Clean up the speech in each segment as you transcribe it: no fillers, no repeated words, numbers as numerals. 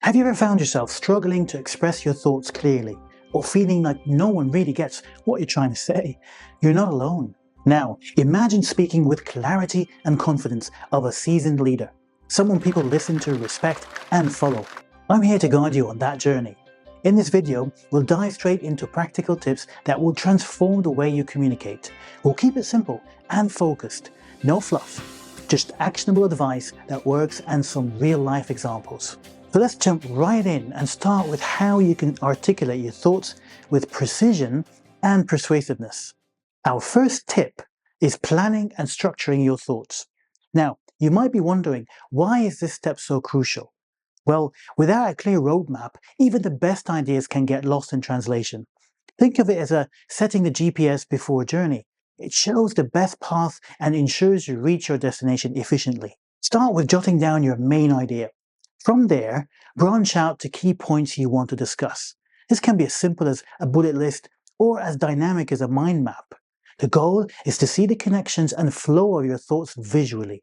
Have you ever found yourself struggling to express your thoughts clearly, or feeling like no one really gets what you're trying to say? You're not alone. Now, imagine speaking with clarity and confidence of a seasoned leader, someone people listen to, respect, and follow. I'm here to guide you on that journey. In this video, we'll dive straight into practical tips that will transform the way you communicate. We'll keep it simple and focused, no fluff, just actionable advice that works and some real-life examples. So let's jump right in and start with how you can articulate your thoughts with precision and persuasiveness. Our first tip is planning and structuring your thoughts. Now, you might be wondering, why is this step so crucial? Well, without a clear roadmap, even the best ideas can get lost in translation. Think of it as setting the GPS before a journey. It shows the best path and ensures you reach your destination efficiently. Start with jotting down your main idea. From there, branch out to key points you want to discuss. This can be as simple as a bullet list or as dynamic as a mind map. The goal is to see the connections and flow of your thoughts visually.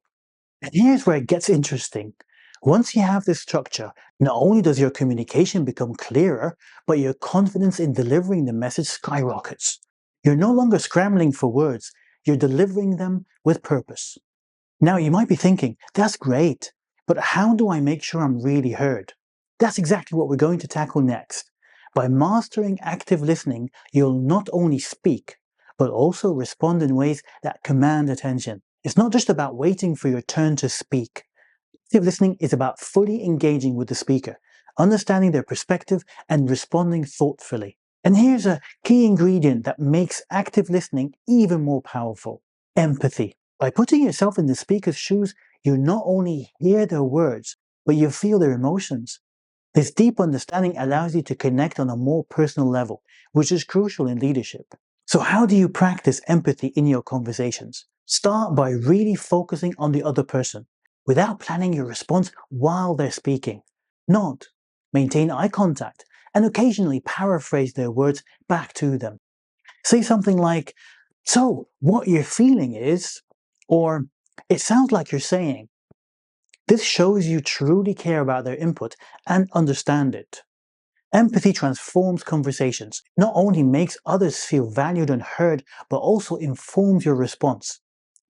And here's where it gets interesting. Once you have this structure, not only does your communication become clearer, but your confidence in delivering the message skyrockets. You're no longer scrambling for words, you're delivering them with purpose. Now you might be thinking, that's great, but how do I make sure I'm really heard? That's exactly what we're going to tackle next. By mastering active listening, you'll not only speak, but also respond in ways that command attention. It's not just about waiting for your turn to speak. Active listening is about fully engaging with the speaker, understanding their perspective and responding thoughtfully. And here's a key ingredient that makes active listening even more powerful: empathy. By putting yourself in the speaker's shoes, you not only hear their words, but you feel their emotions. This deep understanding allows you to connect on a more personal level, which is crucial in leadership. So how do you practice empathy in your conversations? Start by really focusing on the other person, without planning your response while they're speaking. Nod, maintain eye contact, and occasionally paraphrase their words back to them. Say something like, "So, what you're feeling is," or "It sounds like you're saying." This shows you truly care about their input and understand it. Empathy transforms conversations, not only makes others feel valued and heard, but also informs your response,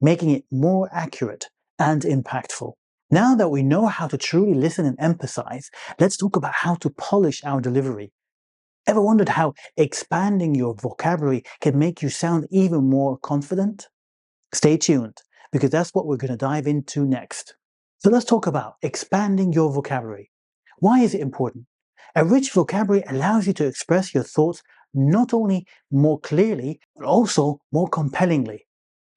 making it more accurate and impactful. Now that we know how to truly listen and empathize, let's talk about how to polish our delivery. Ever wondered how expanding your vocabulary can make you sound even more confident? Stay tuned, because that's what we're going to dive into next. So let's talk about expanding your vocabulary. Why is it important? A rich vocabulary allows you to express your thoughts not only more clearly, but also more compellingly.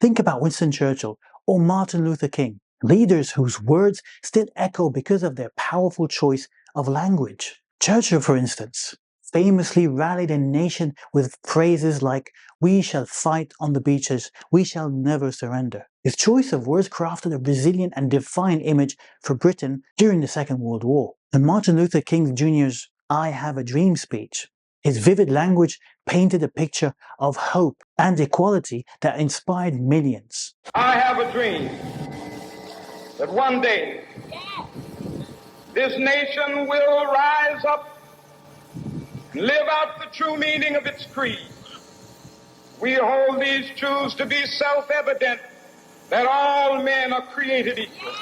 Think about Winston Churchill or Martin Luther King, leaders whose words still echo because of their powerful choice of language. Churchill, for instance, famously rallied a nation with phrases like, "We shall fight on the beaches, we shall never surrender." His choice of words crafted a resilient and defiant image for Britain during the Second World War. And Martin Luther King Jr.'s "I Have a Dream" speech, his vivid language painted a picture of hope and equality that inspired millions. I have a dream that one day this nation will rise up and live out the true meaning of its creed. We hold these truths to be self-evident, that all men are created equal.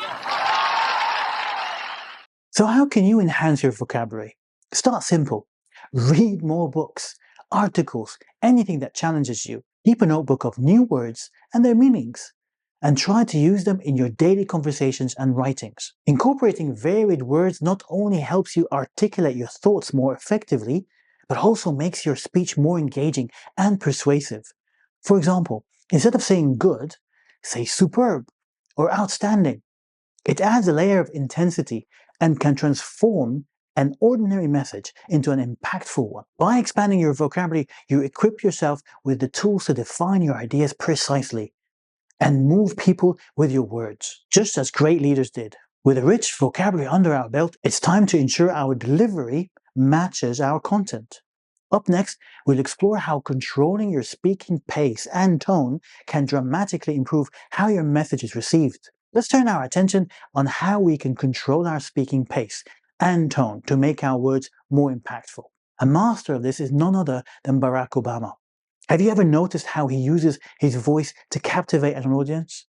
So how can you enhance your vocabulary? Start simple. Read more books, articles, anything that challenges you. Keep a notebook of new words and their meanings, and try to use them in your daily conversations and writings. Incorporating varied words not only helps you articulate your thoughts more effectively, but also makes your speech more engaging and persuasive. For example, instead of saying good, say superb or outstanding. It adds a layer of intensity and can transform an ordinary message into an impactful one. By expanding your vocabulary, you equip yourself with the tools to define your ideas precisely and move people with your words, just as great leaders did. With a rich vocabulary under our belt, it's time to ensure our delivery matches our content. Up next, we'll explore how controlling your speaking pace and tone can dramatically improve how your message is received. Let's turn our attention on how we can control our speaking pace and tone to make our words more impactful. A master of this is none other than Barack Obama. Have you ever noticed how he uses his voice to captivate an audience?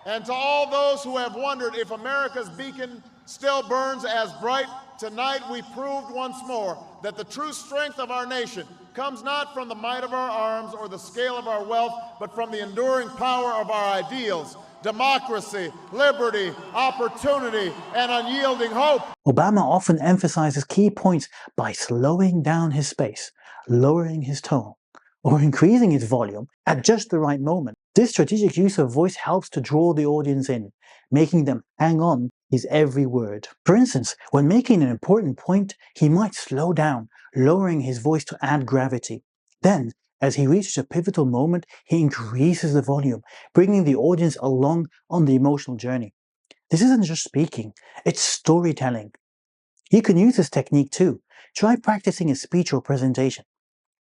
And to all those who have wondered if America's beacon still burns as bright, tonight we proved once more that the true strength of our nation comes not from the might of our arms or the scale of our wealth, but from the enduring power of our ideals: democracy, liberty, opportunity, and unyielding hope. Obama often emphasizes key points by slowing down his pace, lowering his tone, or increasing its volume at just the right moment. This strategic use of voice helps to draw the audience in, making them hang on his every word. For instance, when making an important point, he might slow down, lowering his voice to add gravity. Then, as he reaches a pivotal moment, he increases the volume, bringing the audience along on the emotional journey. This isn't just speaking, it's storytelling. You can use this technique too. Try practicing a speech or presentation.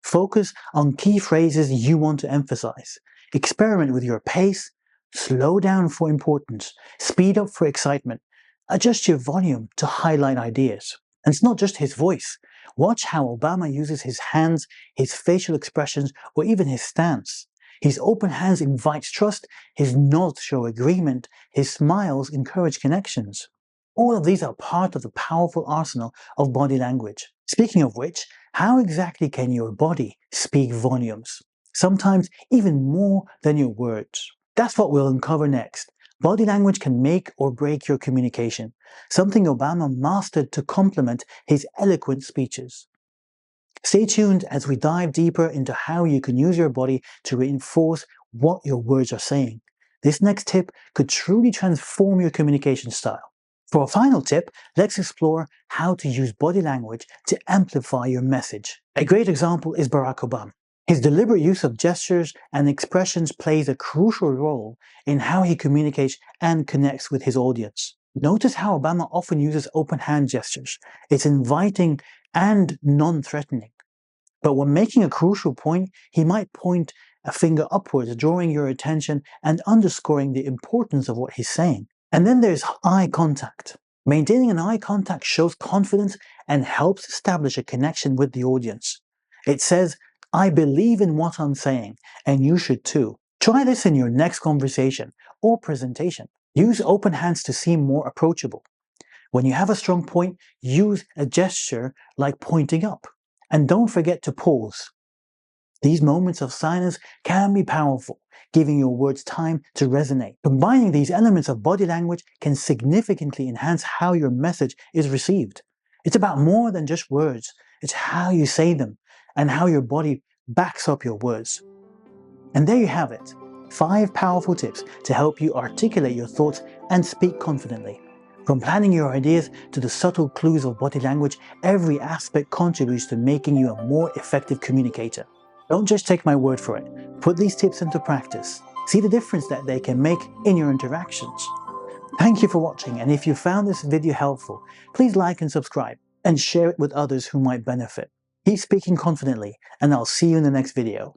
Focus on key phrases you want to emphasize. Experiment with your pace, slow down for importance, speed up for excitement, adjust your volume to highlight ideas. And it's not just his voice. Watch how Obama uses his hands, his facial expressions, or even his stance. His open hands invite trust, his nods show agreement, his smiles encourage connections. All of these are part of the powerful arsenal of body language. Speaking of which, how exactly can your body speak volumes? Sometimes even more than your words. That's what we'll uncover next. Body language can make or break your communication, something Obama mastered to complement his eloquent speeches. Stay tuned as we dive deeper into how you can use your body to reinforce what your words are saying. This next tip could truly transform your communication style. For a final tip, let's explore how to use body language to amplify your message. A great example is Barack Obama. His deliberate use of gestures and expressions plays a crucial role in how he communicates and connects with his audience. Notice how Obama often uses open hand gestures. It's inviting and non-threatening. But when making a crucial point, he might point a finger upwards, drawing your attention and underscoring the importance of what he's saying. And then there's eye contact. Maintaining an eye contact shows confidence and helps establish a connection with the audience. It says, "I believe in what I'm saying, and you should too." Try this in your next conversation or presentation. Use open hands to seem more approachable. When you have a strong point, use a gesture like pointing up. And don't forget to pause. These moments of silence can be powerful, giving your words time to resonate. Combining these elements of body language can significantly enhance how your message is received. It's about more than just words. It's how you say them and how your body backs up your words. And there you have it. 5 powerful tips to help you articulate your thoughts and speak confidently. From planning your ideas to the subtle clues of body language, every aspect contributes to making you a more effective communicator. Don't just take my word for it. Put these tips into practice. See the difference that they can make in your interactions. Thank you for watching, and if you found this video helpful, please like and subscribe, and share it with others who might benefit. Keep speaking confidently, and I'll see you in the next video.